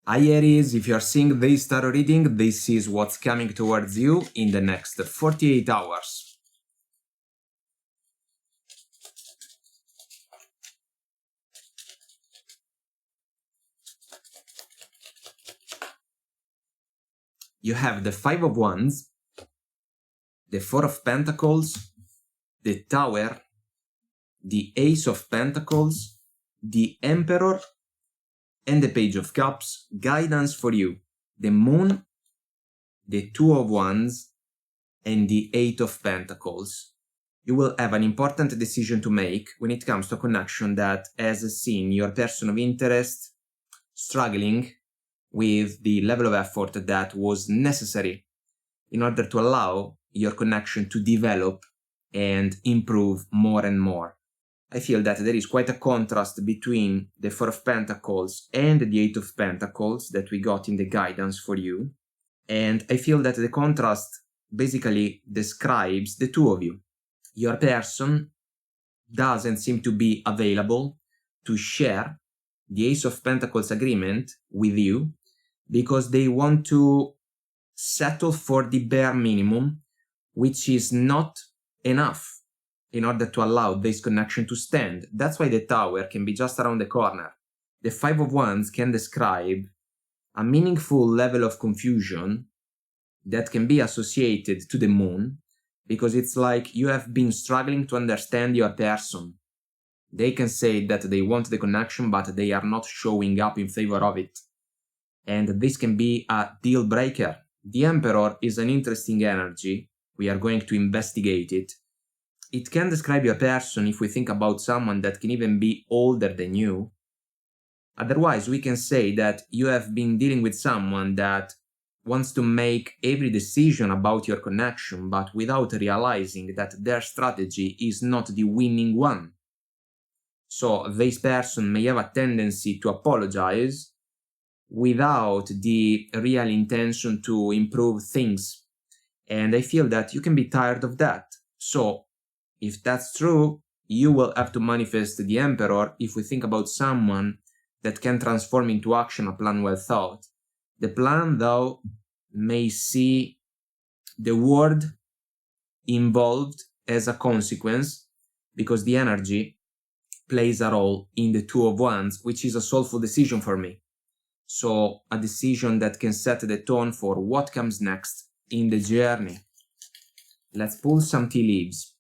Hi Aries, if you're seeing this tarot reading, this is what's coming towards you in the next 48 hours. You have the Five of Wands, the Four of Pentacles, the Tower, the Ace of Pentacles, the Emperor, and the Page of Cups. Guidance for you, the Moon, the Two of Wands, and the Eight of Pentacles. You will have an important decision to make when it comes to a connection that has seen your person of interest struggling with the level of effort that was necessary in order to allow your connection to develop and improve more and more. I feel that there is quite a contrast between the Four of Pentacles and the Eight of Pentacles that we got in the guidance for you. And I feel that the contrast basically describes the two of you. Your person doesn't seem to be available to share the Ace of Pentacles agreement with you because they want to settle for the bare minimum, which is not enough in order to allow this connection to stand. That's why the Tower can be just around the corner. The Five of Wands can describe a meaningful level of confusion that can be associated to the Moon, because it's like you have been struggling to understand your person. They can say that they want the connection, but they are not showing up in favor of it. And this can be a deal breaker. The Emperor is an interesting energy. We are going to investigate it. It can describe your person if we think about someone that can even be older than you. Otherwise, we can say that you have been dealing with someone that wants to make every decision about your connection, but without realizing that their strategy is not the winning one. So this person may have a tendency to apologize without the real intention to improve things. And I feel that you can be tired of that. So if that's true, you will have to manifest the Emperor if we think about someone that can transform into action a plan well thought. The plan, though, may see the word involved as a consequence, because the energy plays a role in the Two of Wands, which is a soulful decision for me. So a decision that can set the tone for what comes next in the journey. Let's pull some tea leaves.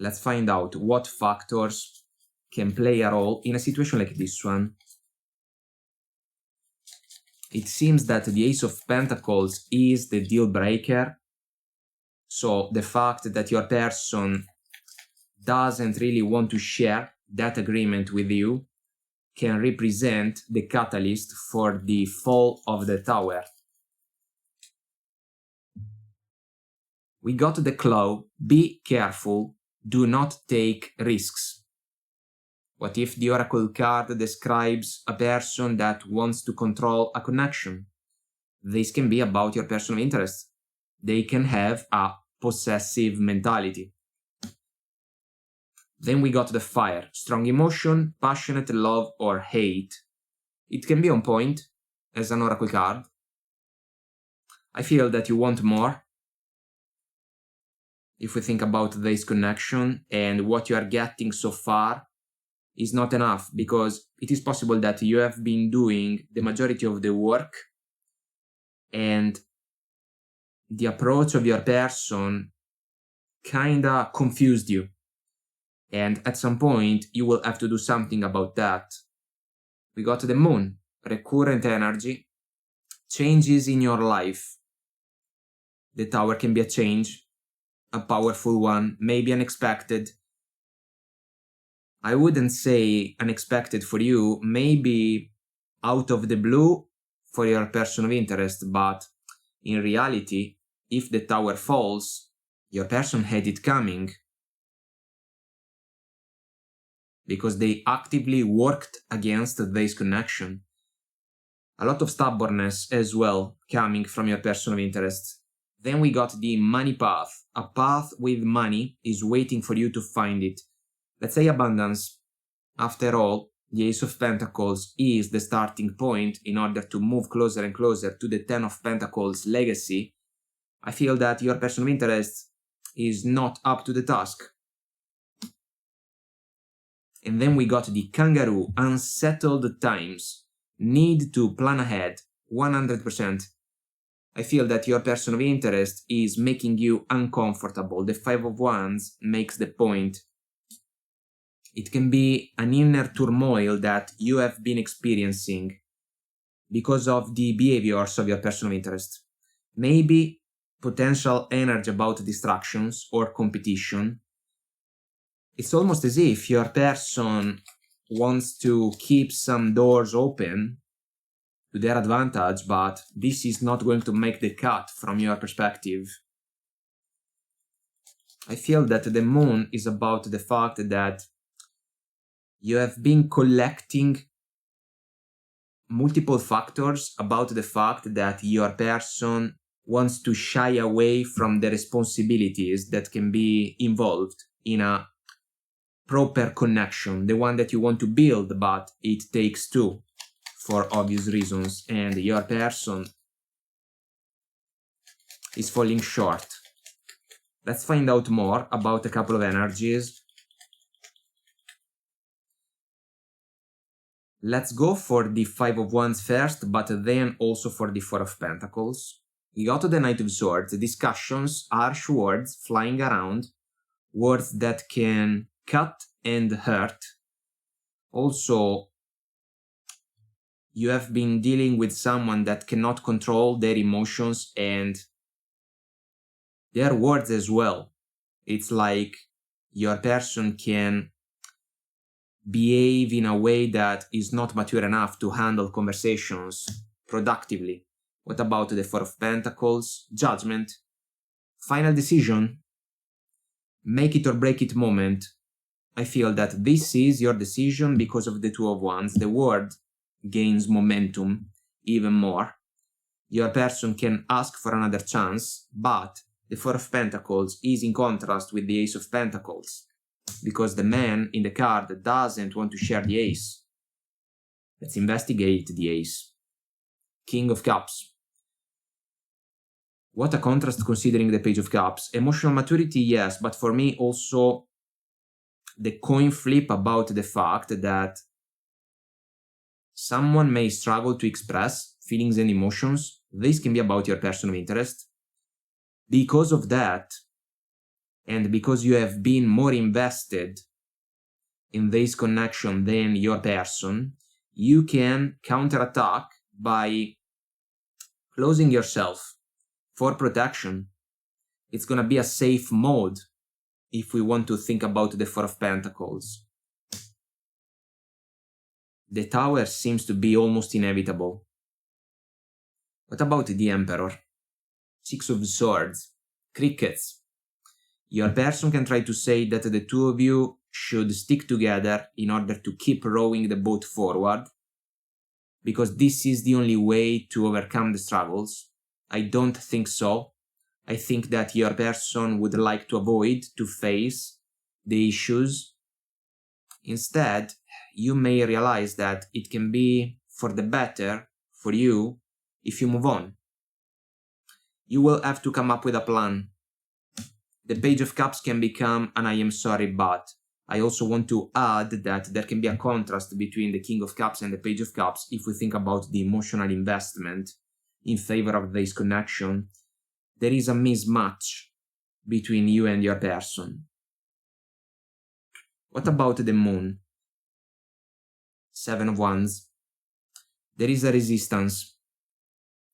Let's find out what factors can play a role in a situation like this one. It seems that the Ace of Pentacles is the deal breaker. So the fact that your person doesn't really want to share that agreement with you can represent the catalyst for the fall of the Tower. We got the claw, be careful, do not take risks. What if the Oracle card describes a person that wants to control a connection? This can be about your person of interest. They can have a possessive mentality. Then we got the Fire, strong emotion, passionate love or hate. It can be on point as an Oracle card. I feel that you want more. If we think about this connection and what you are getting so far is not enough, because it is possible that you have been doing the majority of the work and the approach of your person kinda confused you. And at some point, you will have to do something about that. We got the Moon, recurrent energy, changes in your life. The Tower can be a change, a powerful one, maybe unexpected. I wouldn't say unexpected for you, maybe out of the blue for your person of interest, but in reality, if the Tower falls, your person had it coming, because they actively worked against this connection. A lot of stubbornness as well coming from your person of interest. Then we got the money path. A path with money is waiting for you to find it. Let's say abundance. After all, the Ace of Pentacles is the starting point in order to move closer and closer to the Ten of Pentacles legacy, I feel that your person of interest is not up to the task. And then we got the Kangaroo, unsettled times, need to plan ahead, 100%. I feel that your person of interest is making you uncomfortable. The Five of Wands makes the point. It can be an inner turmoil that you have been experiencing because of the behaviors of your person of interest. Maybe potential energy about distractions or competition. It's almost as if your person wants to keep some doors open to their advantage, but this is not going to make the cut from your perspective. I feel that the Moon is about the fact that you have been collecting multiple factors about the fact that your person wants to shy away from the responsibilities that can be involved in a proper connection, the one that you want to build, but it takes two for obvious reasons, and your person is falling short. Let's find out more about a couple of energies. Let's go for the Five of Wands first, but then also for the Four of Pentacles. We got to the Knight of Swords, discussions, harsh words flying around, words that can cut and hurt. Also, you have been dealing with someone that cannot control their emotions and their words as well. It's like your person can behave in a way that is not mature enough to handle conversations productively. What about the Four of Pentacles? Judgment. Final decision. Make it or break it moment. I feel that this is your decision because of the Two of Wands. The word gains momentum even more. Your person can ask for another chance, but the Four of Pentacles is in contrast with the Ace of Pentacles, because the man in the card doesn't want to share the ace. Let's investigate the ace. King of Cups. What a contrast considering the Page of Cups. Emotional maturity, yes, but for me also the coin flip about the fact that someone may struggle to express feelings and emotions. This can be about your person of interest. Because of that, and because you have been more invested in this connection than your person, you can counterattack by closing yourself for protection. It's gonna be a safe mode if we want to think about the Four of Pentacles. The Tower seems to be almost inevitable. What about the Emperor? Six of Swords. Crickets. Your person can try to say that the two of you should stick together in order to keep rowing the boat forward, because this is the only way to overcome the struggles. I don't think so. I think that your person would like to avoid to face the issues. Instead, you may realize that it can be for the better for you if you move on. You will have to come up with a plan. The Page of Cups can become an I am sorry, but I also want to add that there can be a contrast between the King of Cups and the Page of Cups if we think about the emotional investment in favor of this connection. There is a mismatch between you and your person. What about the Moon? Seven of Wands. There is a resistance.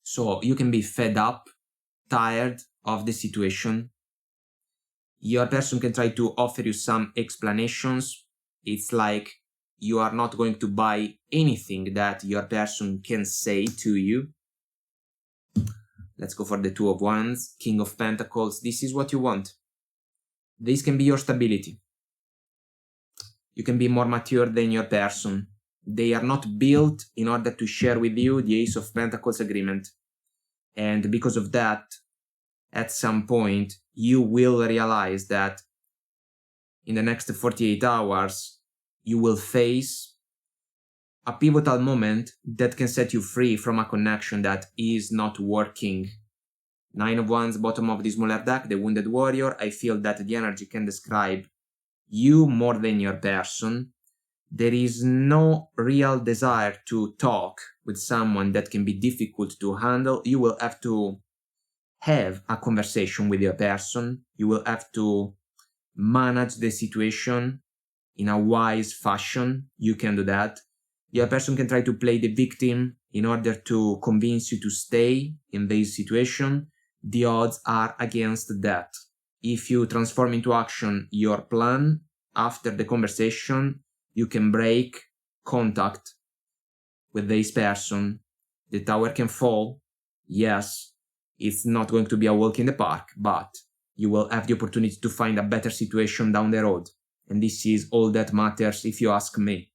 So you can be fed up, tired of the situation. Your person can try to offer you some explanations. It's like you are not going to buy anything that your person can say to you. Let's go for the Two of Wands, King of Pentacles. This is what you want. This can be your stability. You can be more mature than your person. They are not built in order to share with you the Ace of Pentacles agreement. And because of that, at some point, you will realize that in the next 48 hours, you will face a pivotal moment that can set you free from a connection that is not working. 9 of Wands, bottom of the smaller deck, the Wounded Warrior. I feel that the energy can describe you more than your person. There is no real desire to talk with someone that can be difficult to handle. You will have to have a conversation with your person. You will have to manage the situation in a wise fashion. You can do that. Your person can try to play the victim in order to convince you to stay in this situation. The odds are against that. If you transform into action your plan after the conversation, you can break contact with this person. The tower can fall. Yes, it's not going to be a walk in the park, but you will have the opportunity to find a better situation down the road. And this is all that matters if you ask me.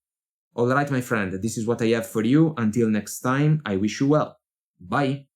Alright, my friend, this is what I have for you. Until next time, I wish you well. Bye.